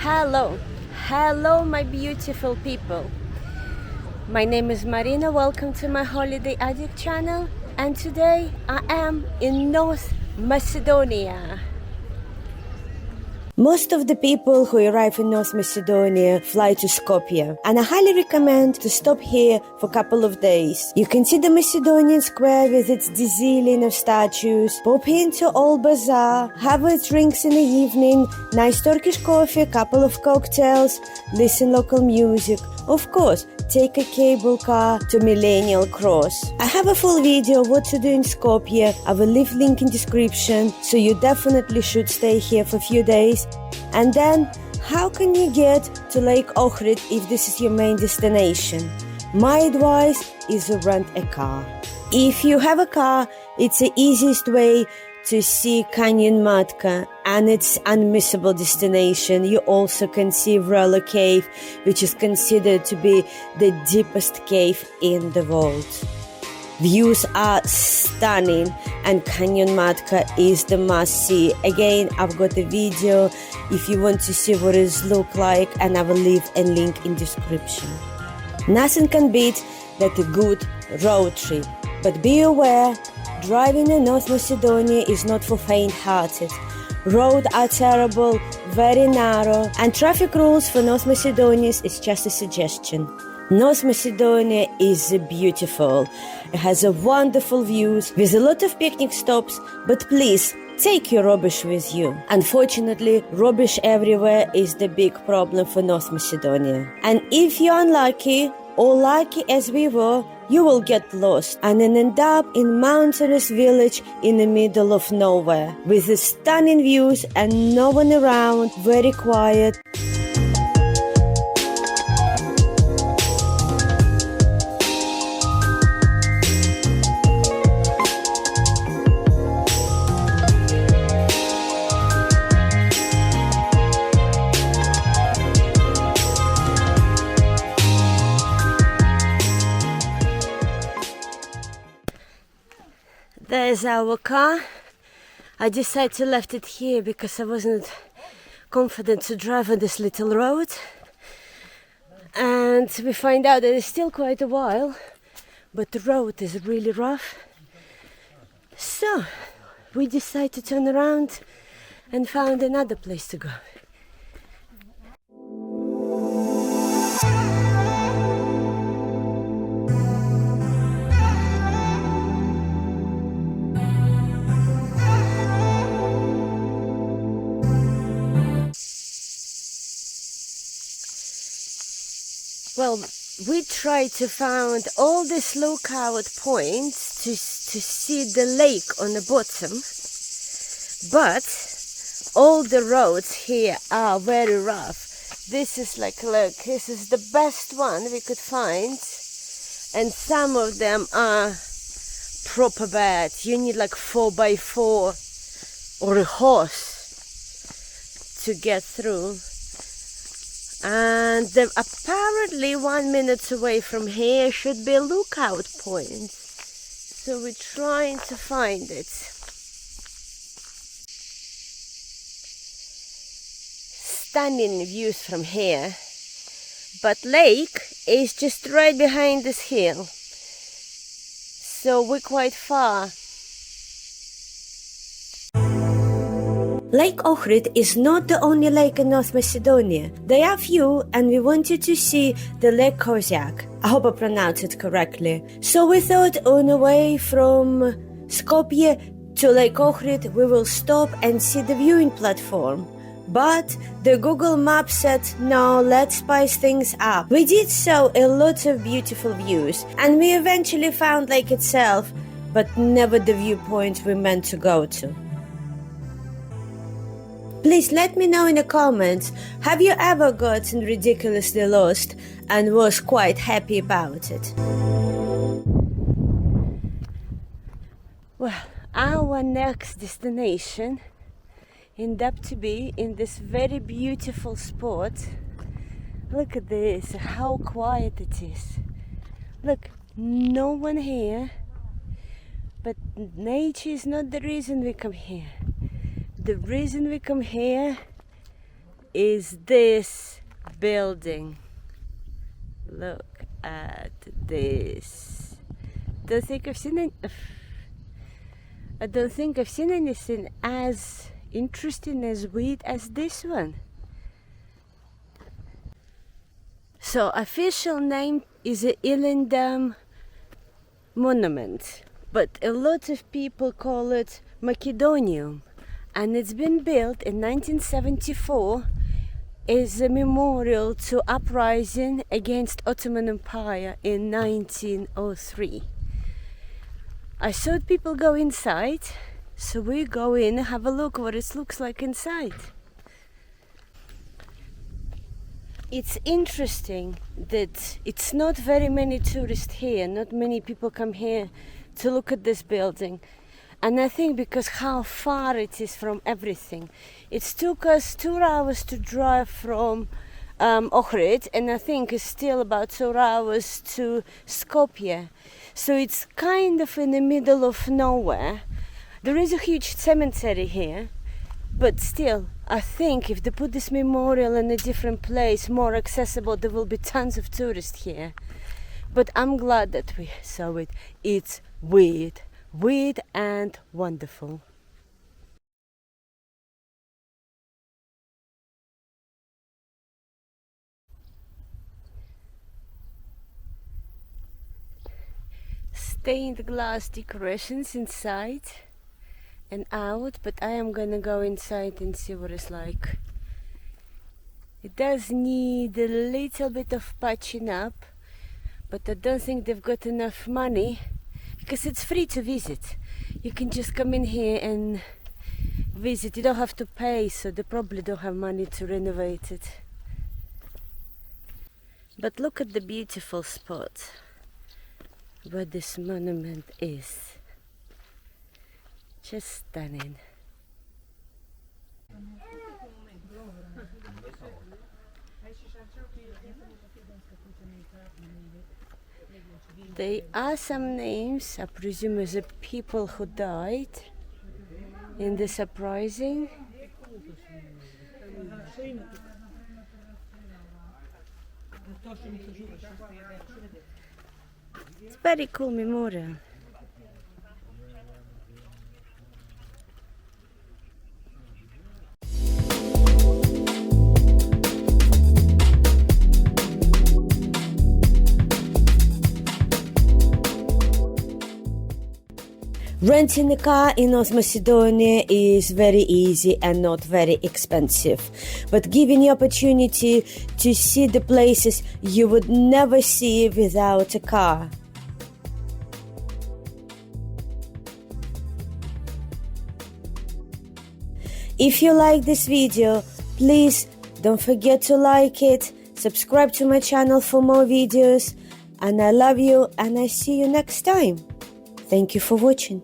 Hello my beautiful people. My name is Marina, welcome to my Holiday Addict channel, and today I am in North Macedonia. Most of the people who arrive in North Macedonia fly to Skopje, and I highly recommend to stop here for a couple of days. You can see the Macedonian square with its dizillion of statues, pop into Old Bazaar, have a drinks in the evening, nice Turkish coffee, couple of cocktails, listen local music. Of course, take a cable car to Millennial Cross. I have a full video of what to do in Skopje. I will leave link in description, so you definitely should stay here for a few days. And then, how can you get to Lake Ohrid if this is your main destination? My advice is to rent a car. If you have a car, it's the easiest way to see Canyon Matka, and it's unmissable destination. You also can see Vrelo Cave, which is considered to be the deepest cave in the world. Views are stunning, and Canyon Matka is the must-see. Again, I've got a video if you want to see what it looks like, and I will leave a link in description. Nothing can beat that a good road trip, but be aware, driving in North Macedonia is not for faint-hearted. Roads are terrible, very narrow, and traffic rules for North Macedonians is just a suggestion. North Macedonia is beautiful. It has a wonderful views with a lot of picnic stops, but please take your rubbish with you. Unfortunately, rubbish everywhere is the big problem for North Macedonia. And if you're unlucky, or lucky as we were, you will get lost and then end up in mountainous village in the middle of nowhere with the stunning views and no one around, very quiet. There's our car. I decided to left it here because I wasn't confident to drive on this little road. And we find out that it's still quite a while, but the road is really rough. So we decided to turn around and found another place to go. Well, we tried to find all these lookout points to see the lake on the bottom, but all the roads here are very rough. This is like, look, this is the best one we could find, and some of them are proper bad. You need like 4x4 or a horse to get through. And apparently 1 minute away from here should be a lookout point. So we're trying to find it. Stunning views from here. But lake is just right behind this hill. So we're quite far. Lake Ohrid is not the only lake in North Macedonia. There are few, and we wanted to see the Lake Kozjak. I hope I pronounced it correctly. So we thought on the way from Skopje to Lake Ohrid we will stop and see the viewing platform. But the Google Map said no, let's spice things up. We did show a lot of beautiful views, and we eventually found lake itself, but never the viewpoint we meant to go to. Please let me know in the comments, have you ever gotten ridiculously lost and was quite happy about it? Well, our next destination ended up to be in this very beautiful spot. Look at this, how quiet it is. Look, no one here, but nature is not the reason we come here. The reason we come here is this building. Look at this. Don't think I've seen I don't think I've seen anything as interesting, as weird as this one. So official name is a Illendam monument, but a lot of people call it Macedonium, and it's been built in 1974 as a memorial to uprising against Ottoman Empire in 1903. I saw people go inside, so we go in and have a look what it looks like inside. It's interesting that it's not very many tourists here, not many people come here to look at this building. And I think because how far it is from everything. It took us 2 hours to drive from Ohrid, and I think it's still about 2 hours to Skopje. So it's kind of in the middle of nowhere. There is a huge cemetery here, but still, I think if they put this memorial in a different place, more accessible, there will be tons of tourists here. But I'm glad that we saw it. It's weird and wonderful. Stained glass decorations inside and out, but I am gonna go inside and see what it's like. It does need a little bit of patching up, but I don't think they've got enough money because it's free to visit. You can just come in here and visit. You don't have to pay, so they probably don't have money to renovate it. But look at the beautiful spot where this monument is. Just stunning. There are some names, I presume, as the people who died in this uprising. It's very cool memorial. Renting a car in North Macedonia is very easy and not very expensive, but giving you opportunity to see the places you would never see without a car. If you like this video, please don't forget to like it, subscribe to my channel for more videos, and I love you and I see you next time. Thank you for watching.